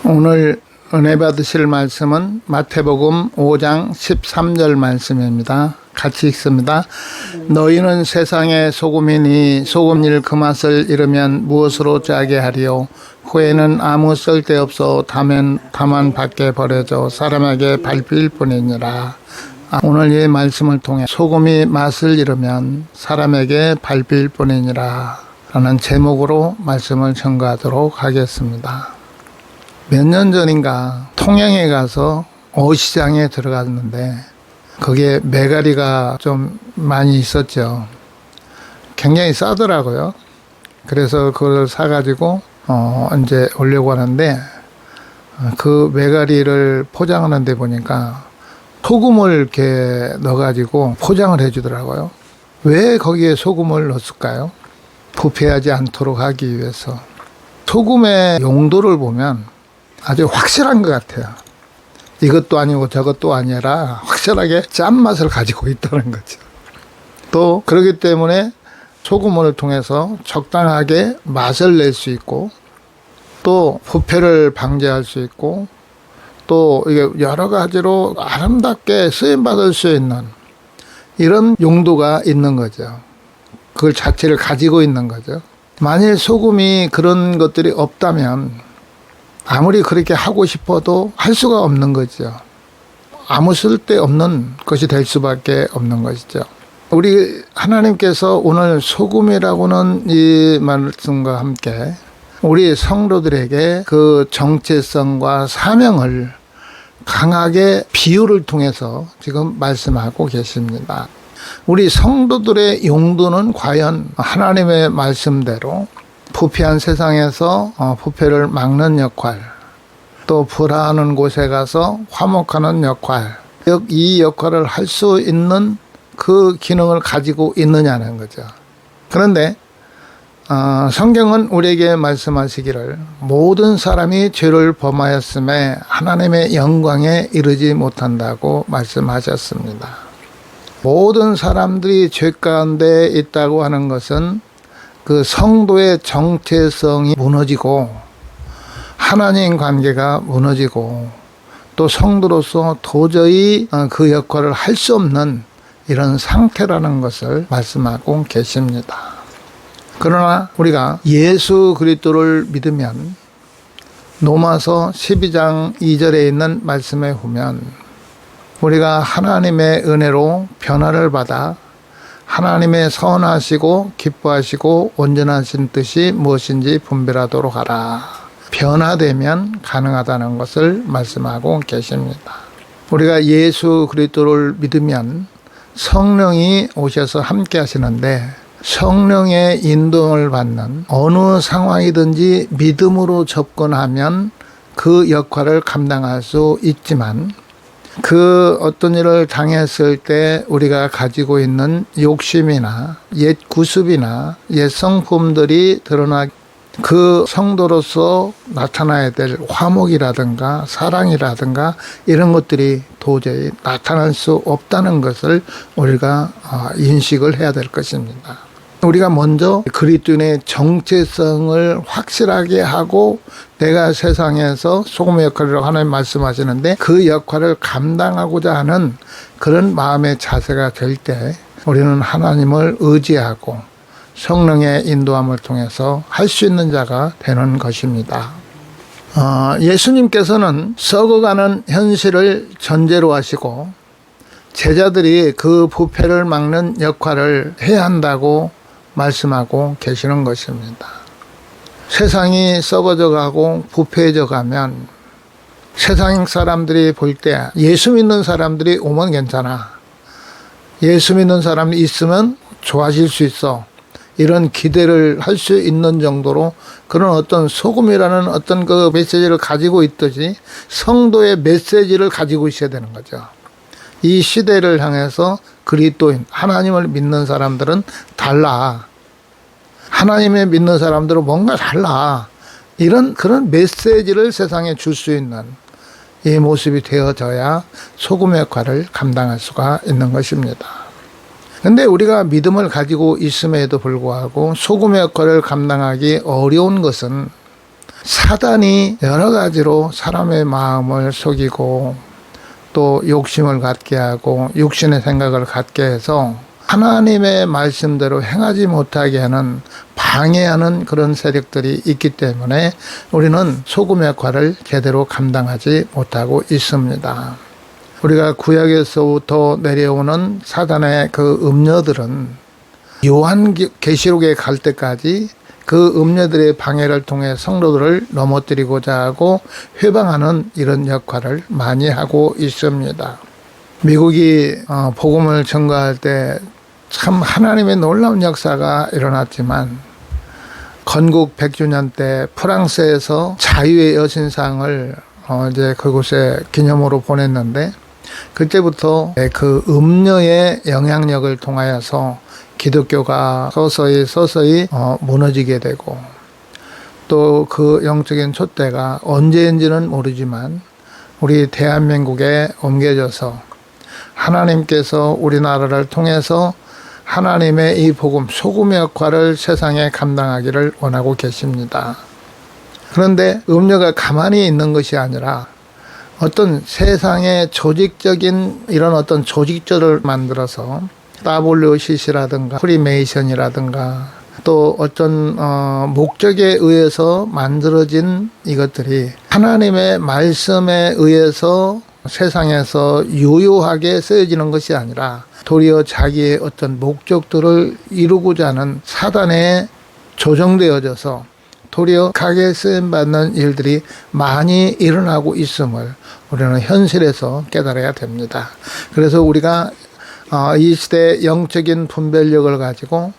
오늘 은혜 받으실 말씀은 마태복음 5장 13절 말씀입니다. 같이 읽습니다. 너희는 세상의 소금이니 소금일 그 맛을 잃으면 무엇으로 짜게 하리요? 후에는 아무 쓸데없어 다만 밖에 버려져 사람에게 밟힐 뿐이니라. 오늘 이 말씀을 통해 소금이 맛을 잃으면 사람에게 밟힐 뿐이니라 라는 제목으로 말씀을 전가하도록 하겠습니다. 몇 년 전인가 통영에 가서 어시장에 들어갔는데 거기에 메가리가 좀 많이 있었죠. 굉장히 싸더라고요. 그래서 그걸 사가지고 이제 오려고 하는데 그 메가리를 포장하는 데 보니까 소금을 이렇게 넣어가지고 포장을 해주더라고요. 왜 거기에 소금을 넣었을까요? 부패하지 않도록 하기 위해서. 소금의 용도를 보면 아주 확실한 것 같아요. 이것도 아니고 저것도 아니라 확실하게 짠맛을 가지고 있다는 거죠. 또 그렇기 때문에 소금을 통해서 적당하게 맛을 낼 수 있고 또 부패를 방지할 수 있고 또 이게 여러 가지로 아름답게 쓰임받을 수 있는 이런 용도가 있는 거죠. 그걸 자체를 가지고 있는 거죠. 만일 소금이 그런 것들이 없다면 아무리 그렇게 하고 싶어도 할 수가 없는 거죠. 아무 쓸데없는 것이 될 수밖에 없는 것이죠. 우리 하나님께서 오늘 소금이라고는 이 말씀과 함께 우리 성도들에게 그 정체성과 사명을 강하게 비유를 통해서 지금 말씀하고 계십니다. 우리 성도들의 용도는 과연 하나님의 말씀대로 부패한 세상에서 부패를 막는 역할, 또 불화하는 곳에 가서 화목하는 역할, 이 역할을 할 수 있는 그 기능을 가지고 있느냐는 거죠. 그런데 성경은 우리에게 말씀하시기를 모든 사람이 죄를 범하였음에 하나님의 영광에 이르지 못한다고 말씀하셨습니다. 모든 사람들이 죄 가운데 있다고 하는 것은 그 성도의 정체성이 무너지고 하나님 관계가 무너지고 또 성도로서 도저히 그 역할을 할 수 없는 이런 상태라는 것을 말씀하고 계십니다. 그러나 우리가 예수 그리스도를 믿으면 로마서 12장 2절에 있는 말씀에 보면 우리가 하나님의 은혜로 변화를 받아 하나님의 선하시고 기뻐하시고 온전하신 뜻이 무엇인지 분별하도록 하라. 변화되면 가능하다는 것을 말씀하고 계십니다. 우리가 예수 그리스도를 믿으면 성령이 오셔서 함께 하시는데 성령의 인도를 받는 어느 상황이든지 믿음으로 접근하면 그 역할을 감당할 수 있지만 그 어떤 일을 당했을 때 우리가 가지고 있는 욕심이나 옛 구습이나 옛 성품들이 드러나 그 성도로서 나타나야 될 화목이라든가 사랑이라든가 이런 것들이 도저히 나타날 수 없다는 것을 우리가 인식을 해야 될 것입니다. 우리가 먼저 그리스도인의 정체성을 확실하게 하고 내가 세상에서 소금의 역할이라고 하나님 말씀하시는데 그 역할을 감당하고자 하는 그런 마음의 자세가 될 때 우리는 하나님을 의지하고 성령의 인도함을 통해서 할 수 있는 자가 되는 것입니다. 예수님께서는 썩어가는 현실을 전제로 하시고 제자들이 그 부패를 막는 역할을 해야 한다고 말씀하고 계시는 것입니다. 세상이 썩어져 가고 부패해져 가면 세상 사람들이 볼 때 예수 믿는 사람들이 오면 괜찮아. 예수 믿는 사람이 있으면 좋아질 수 있어. 이런 기대를 할 수 있는 정도로 그런 어떤 소금이라는 어떤 그 메시지를 가지고 있듯이 성도의 메시지를 가지고 있어야 되는 거죠. 이 시대를 향해서 그리스도인, 하나님을 믿는 사람들은 달라. 하나님을 믿는 사람들은 뭔가 달라. 이런 그런 메시지를 세상에 줄 수 있는 이 모습이 되어져야 소금의 역할을 감당할 수가 있는 것입니다. 근데 우리가 믿음을 가지고 있음에도 불구하고 소금의 역할을 감당하기 어려운 것은 사단이 여러 가지로 사람의 마음을 속이고 또 욕심을 갖게 하고 육신의 생각을 갖게 해서 하나님의 말씀대로 행하지 못하게 하는 방해하는 그런 세력들이 있기 때문에 우리는 소금의 역할을 제대로 감당하지 못하고 있습니다. 우리가 구약에서부터 내려오는 사단의 그 음녀들은 요한계시록에 갈 때까지 그 음녀들의 방해를 통해 성도들을 넘어뜨리고자 하고 회방하는 이런 역할을 많이 하고 있습니다. 미국이 복음을 전가할 때 참 하나님의 놀라운 역사가 일어났지만 건국 100주년 때 프랑스에서 자유의 여신상을 이제 그곳에 기념으로 보냈는데 그때부터 그 음녀의 영향력을 통하여서 기독교가 서서히 무너지게 되고 또 그 영적인 촛대가 언제인지는 모르지만 우리 대한민국에 옮겨져서 하나님께서 우리나라를 통해서 하나님의 이 복음, 소금의 역할을 세상에 감당하기를 원하고 계십니다. 그런데 음녀가 가만히 있는 것이 아니라 어떤 세상의 조직적인 이런 어떤 조직들을 만들어서 WCC라든가 프리메이션이라든가 또 어떤 목적에 의해서 만들어진 이것들이 하나님의 말씀에 의해서 세상에서 유효하게 쓰여지는 것이 아니라 도리어 자기의 어떤 목적들을 이루고자 하는 사단에 조정되어져서 도리어 가게 쓰임받는 일들이 많이 일어나고 있음을 우리는 현실에서 깨달아야 됩니다. 그래서 우리가 이 시대의 영적인 분별력을 가지고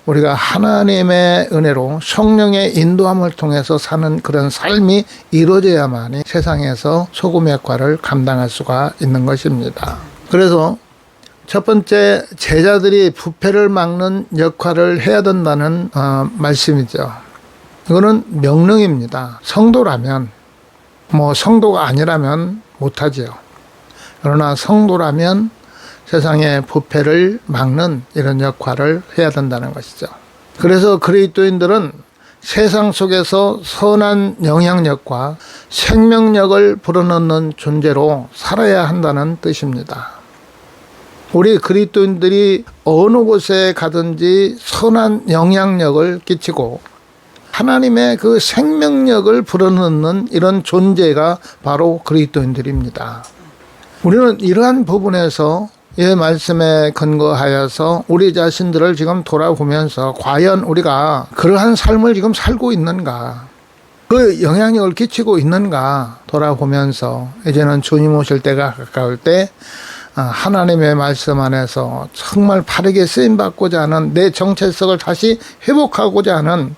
우리가 하나님의 은혜로 성령의 인도함을 통해서 사는 그런 삶이 이루어져야만이 세상에서 소금의 역할을 감당할 수가 있는 것입니다. 그래서 첫 번째, 제자들이 부패를 막는 역할을 해야 된다는 말씀이죠. 이거는 명령입니다. 성도라면, 성도가 아니라면 못하지요. 그러나 성도라면 세상의 부패를 막는 이런 역할을 해야 된다는 것이죠. 그래서 그리스도인들은 세상 속에서 선한 영향력과 생명력을 불어넣는 존재로 살아야 한다는 뜻입니다. 우리 그리스도인들이 어느 곳에 가든지 선한 영향력을 끼치고 하나님의 그 생명력을 불어넣는 이런 존재가 바로 그리스도인들입니다. 우리는 이러한 부분에서 이 말씀에 근거하여서 우리 자신들을 지금 돌아보면서 과연 우리가 그러한 삶을 지금 살고 있는가, 그 영향력을 끼치고 있는가 돌아보면서 이제는 주님 오실 때가 가까울 때 하나님의 말씀 안에서 정말 바르게 쓰임받고자 하는 내 정체성을 다시 회복하고자 하는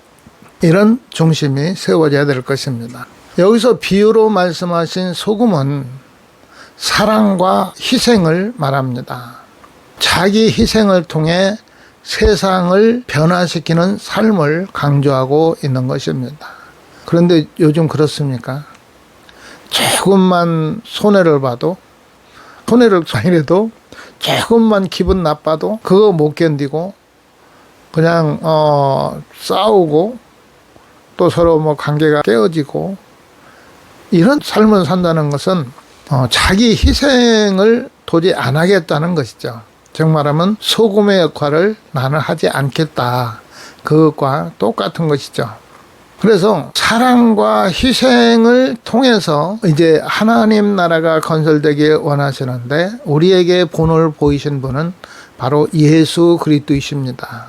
이런 중심이 세워져야 될 것입니다. 여기서 비유로 말씀하신 소금은 사랑과 희생을 말합니다. 자기 희생을 통해 세상을 변화시키는 삶을 강조하고 있는 것입니다. 그런데 요즘 그렇습니까? 조금만 손해를 봐도, 손해를 아니래도 조금만 기분 나빠도 그거 못 견디고 그냥 싸우고 또 서로 관계가 깨어지고 이런 삶을 산다는 것은 자기 희생을 도저히 안 하겠다는 것이죠. 즉 말하면 소금의 역할을 나는 하지 않겠다. 그것과 똑같은 것이죠. 그래서 사랑과 희생을 통해서 이제 하나님 나라가 건설되길 원하시는데 우리에게 본을 보이신 분은 바로 예수 그리스도이십니다.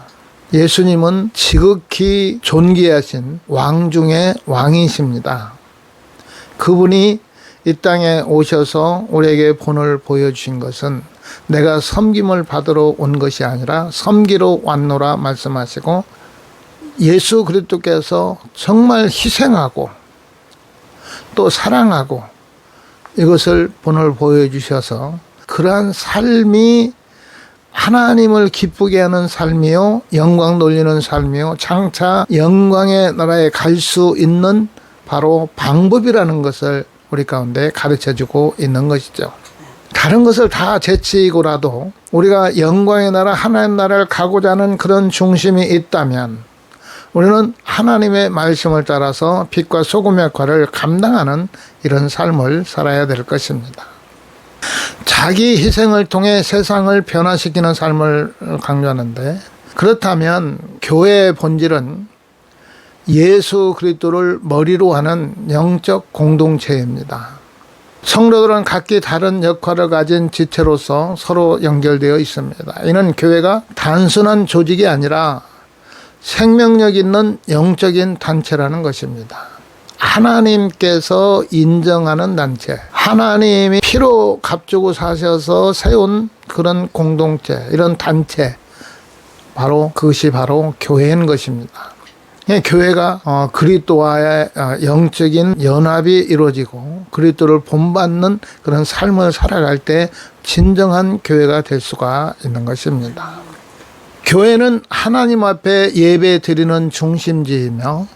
예수님은 지극히 존귀하신 왕 중의 왕이십니다. 그분이 이 땅에 오셔서 우리에게 본을 보여주신 것은 내가 섬김을 받으러 온 것이 아니라 섬기러 왔노라 말씀하시고 예수 그리스도께서 정말 희생하고 또 사랑하고 이것을 본을 보여주셔서 그러한 삶이 하나님을 기쁘게 하는 삶이요 영광 돌리는 삶이요 장차 영광의 나라에 갈 수 있는 바로 방법이라는 것을 우리 가운데 가르쳐주고 있는 것이죠. 다른 것을 다 제치고라도 우리가 영광의 나라 하나님 나라를 가고자 하는 그런 중심이 있다면 우리는 하나님의 말씀을 따라서 빛과 소금의 역할을 감당하는 이런 삶을 살아야 될 것입니다. 자기 희생을 통해 세상을 변화시키는 삶을 강조하는데, 그렇다면 교회의 본질은 예수 그리스도를 머리로 하는 영적 공동체입니다. 성도들은 각기 다른 역할을 가진 지체로서 서로 연결되어 있습니다. 이는 교회가 단순한 조직이 아니라 생명력 있는 영적인 단체라는 것입니다. 하나님께서 인정하는 단체, 하나님이 피로 값주고 사셔서 세운 그런 공동체, 이런 단체, 그것이 바로 교회인 것입니다. 교회가 그리스도와의 영적인 연합이 이루어지고 그리스도를 본받는 그런 삶을 살아갈 때 진정한 교회가 될 수가 있는 것입니다. 교회는 하나님 앞에 예배 드리는 중심지이며,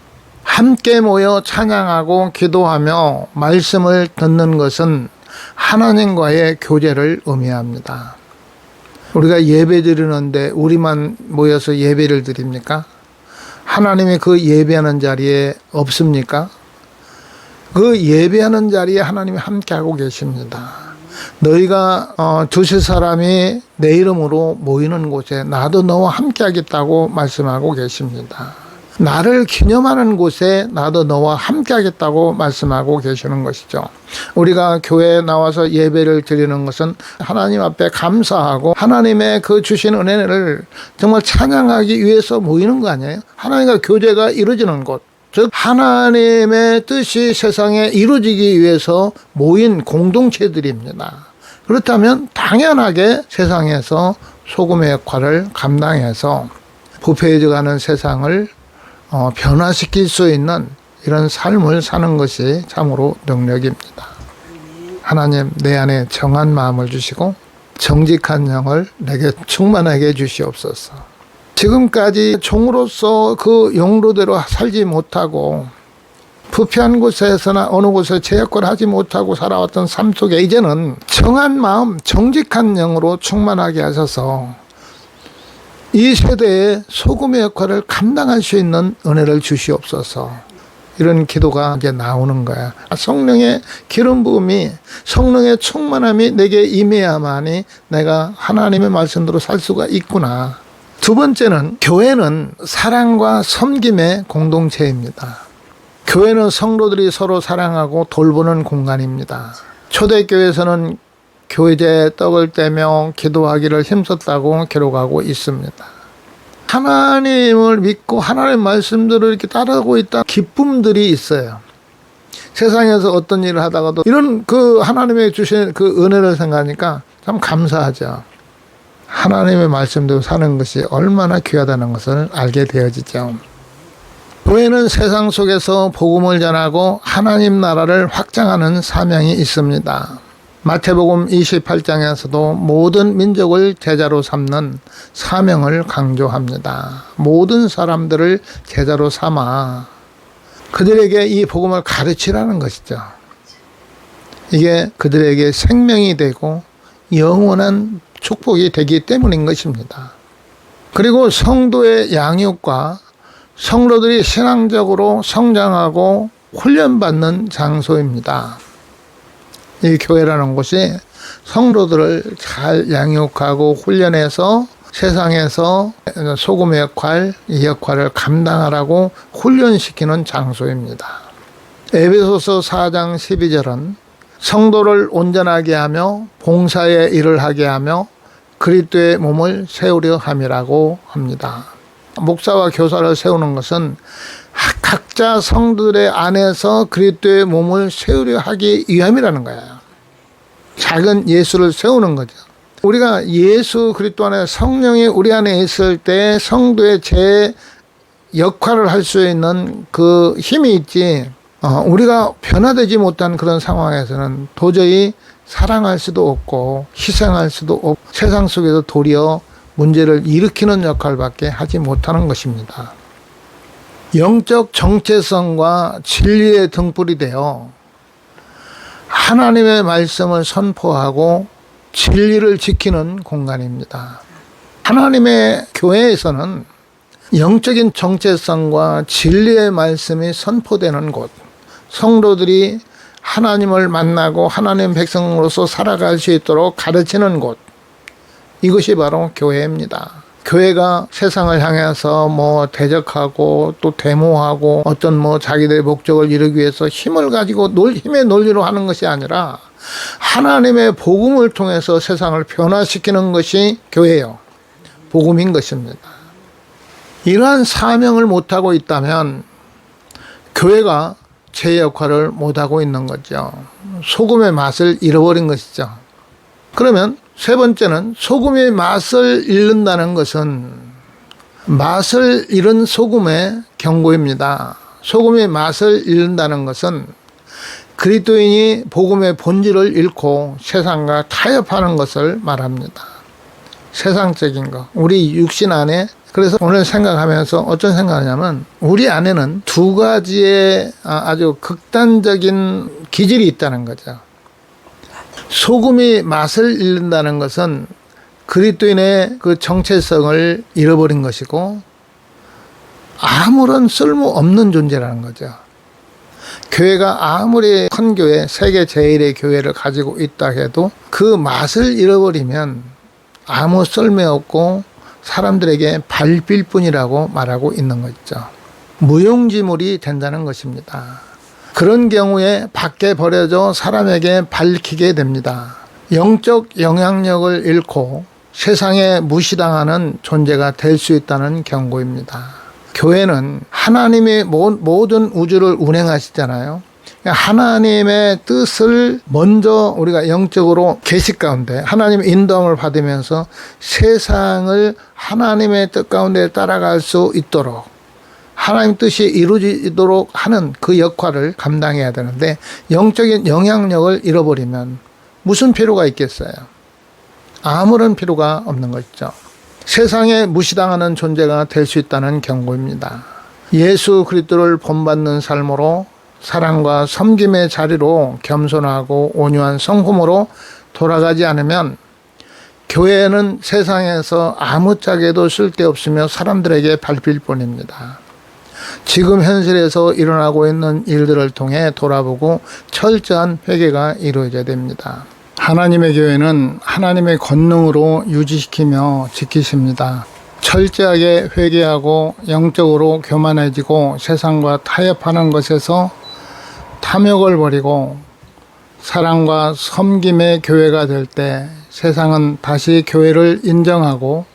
함께 모여 찬양하고 기도하며 말씀을 듣는 것은 하나님과의 교제를 의미합니다. 우리가 예배 드리는데 우리만 모여서 예배를 드립니까? 하나님이 그 예배하는 자리에 없습니까? 그 예배하는 자리에 하나님이 함께하고 계십니다. 너희가 두세 사람이 내 이름으로 모이는 곳에 나도 너와 함께하겠다고 말씀하고 계십니다. 나를 기념하는 곳에 나도 너와 함께하겠다고 말씀하고 계시는 것이죠. 우리가 교회에 나와서 예배를 드리는 것은 하나님 앞에 감사하고 하나님의 그 주신 은혜를 정말 찬양하기 위해서 모이는 거 아니에요? 하나님과 교제가 이루어지는 곳, 즉 하나님의 뜻이 세상에 이루어지기 위해서 모인 공동체들입니다. 그렇다면 당연하게 세상에서 소금의 역할을 감당해서 부패해져가는 세상을 변화시킬 수 있는 이런 삶을 사는 것이 참으로 능력입니다. 하나님, 내 안에 정한 마음을 주시고 정직한 영을 내게 충만하게 주시옵소서. 지금까지 종으로서 그 용도대로 살지 못하고 부패한 곳에서나 어느 곳에 제 역할을 하지 못하고 살아왔던 삶 속에 이제는 정한 마음, 정직한 영으로 충만하게 하셔서 이 세대에 소금의 역할을 감당할 수 있는 은혜를 주시옵소서. 이런 기도가 이제 나오는 거야. 성령의 기름 부음이, 성령의 충만함이 내게 임해야만이 내가 하나님의 말씀대로 살 수가 있구나. 두 번째는, 교회는 사랑과 섬김의 공동체입니다. 교회는 성도들이 서로 사랑하고 돌보는 공간입니다. 초대교회에서는 교제에 떡을 떼며 기도하기를 힘썼다고 기록하고 있습니다. 하나님을 믿고 하나님의 말씀들을 이렇게 따르고 있다 기쁨들이 있어요. 세상에서 어떤 일을 하다가도 이런 그 하나님의 주신 그 은혜를 생각하니까 참 감사하죠. 하나님의 말씀대로 사는 것이 얼마나 귀하다는 것을 알게 되어지죠. 교회는 세상 속에서 복음을 전하고 하나님 나라를 확장하는 사명이 있습니다. 마태복음 28장에서도 모든 민족을 제자로 삼는 사명을 강조합니다. 모든 사람들을 제자로 삼아 그들에게 이 복음을 가르치라는 것이죠. 이게 그들에게 생명이 되고 영원한 축복이 되기 때문인 것입니다. 그리고 성도의 양육과 성도들이 신앙적으로 성장하고 훈련받는 장소입니다. 이 교회라는 곳이 성도들을 잘 양육하고 훈련해서 세상에서 소금의 역할, 이 역할을 감당하라고 훈련시키는 장소입니다. 에베소서 4장 12절은 성도를 온전하게 하며 봉사의 일을 하게 하며 그리스도의 몸을 세우려 함이라고 합니다. 목사와 교사를 세우는 것은 각자 성도들의 안에서 그리스도의 몸을 세우려 하기 위함이라는 거예요. 작은 예수를 세우는 거죠. 우리가 예수 그리스도 안에 성령이 우리 안에 있을 때 성도의 제 역할을 할 수 있는 그 힘이 있지, 우리가 변화되지 못한 그런 상황에서는 도저히 사랑할 수도 없고 희생할 수도 없고 세상 속에서 도리어 문제를 일으키는 역할밖에 하지 못하는 것입니다. 영적 정체성과 진리의 등불이 되어 하나님의 말씀을 선포하고 진리를 지키는 공간입니다. 하나님의 교회에서는 영적인 정체성과 진리의 말씀이 선포되는 곳, 성도들이 하나님을 만나고 하나님 백성으로서 살아갈 수 있도록 가르치는 곳, 이것이 바로 교회입니다. 교회가 세상을 향해서 대적하고 또 데모하고 어떤 자기들의 목적을 이루기 위해서 힘을 가지고 힘의 논리로 하는 것이 아니라 하나님의 복음을 통해서 세상을 변화시키는 것이 교회요, 복음인 것입니다. 이러한 사명을 못하고 있다면 교회가 제 역할을 못하고 있는 거죠. 소금의 맛을 잃어버린 것이죠. 그러면 세 번째는 소금의 맛을 잃는다는 것은 맛을 잃은 소금의 경고입니다. 소금의 맛을 잃는다는 것은 그리스도인이 복음의 본질을 잃고 세상과 타협하는 것을 말합니다. 세상적인 것, 우리 육신 안에. 그래서 오늘 생각하면서 어떤 생각하냐면 우리 안에는 두 가지의 아주 극단적인 기질이 있다는 거죠. 소금이 맛을 잃는다는 것은 그리스도인의 그 정체성을 잃어버린 것이고 아무런 쓸모없는 존재라는 거죠. 교회가 아무리 큰 교회, 세계 제일의 교회를 가지고 있다 해도 그 맛을 잃어버리면 아무 쓸모없고 사람들에게 밟힐 뿐이라고 말하고 있는 거죠. 무용지물이 된다는 것입니다. 그런 경우에 밖에 버려져 사람에게 밝히게 됩니다. 영적 영향력을 잃고 세상에 무시당하는 존재가 될 수 있다는 경고입니다. 교회는 하나님의 모든 우주를 운행하시잖아요. 하나님의 뜻을 먼저 우리가 영적으로 계시 가운데 하나님의 인도함을 받으면서 세상을 하나님의 뜻 가운데 따라갈 수 있도록 하나님 뜻이 이루어지도록 하는 그 역할을 감당해야 되는데 영적인 영향력을 잃어버리면 무슨 필요가 있겠어요? 아무런 필요가 없는 것이죠. 세상에 무시당하는 존재가 될 수 있다는 경고입니다. 예수 그리스도를 본받는 삶으로 사랑과 섬김의 자리로 겸손하고 온유한 성품으로 돌아가지 않으면 교회는 세상에서 아무짝에도 쓸데없으며 사람들에게 밟힐 뿐입니다. 지금 현실에서 일어나고 있는 일들을 통해 돌아보고 철저한 회개가 이루어져야 됩니다. 하나님의 교회는 하나님의 권능으로 유지시키며 지키십니다. 철저하게 회개하고 영적으로 교만해지고 세상과 타협하는 것에서 탐욕을 버리고 사랑과 섬김의 교회가 될 때 세상은 다시 교회를 인정하고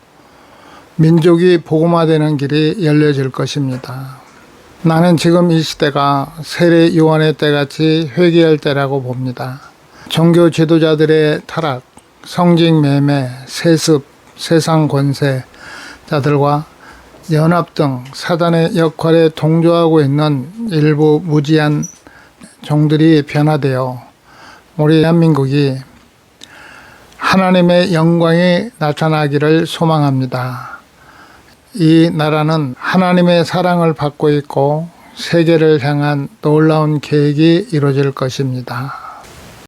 민족이 복음화되는 길이 열려질 것입니다. 나는 지금 이 시대가 세례 요한의 때같이 회개할 때라고 봅니다. 종교 지도자들의 타락, 성직 매매, 세습, 세상 권세자들과 연합 등 사단의 역할에 동조하고 있는 일부 무지한 종들이 변화되어 우리 대한민국이 하나님의 영광이 나타나기를 소망합니다. 이 나라는 하나님의 사랑을 받고 있고 세계를 향한 놀라운 계획이 이루어질 것입니다.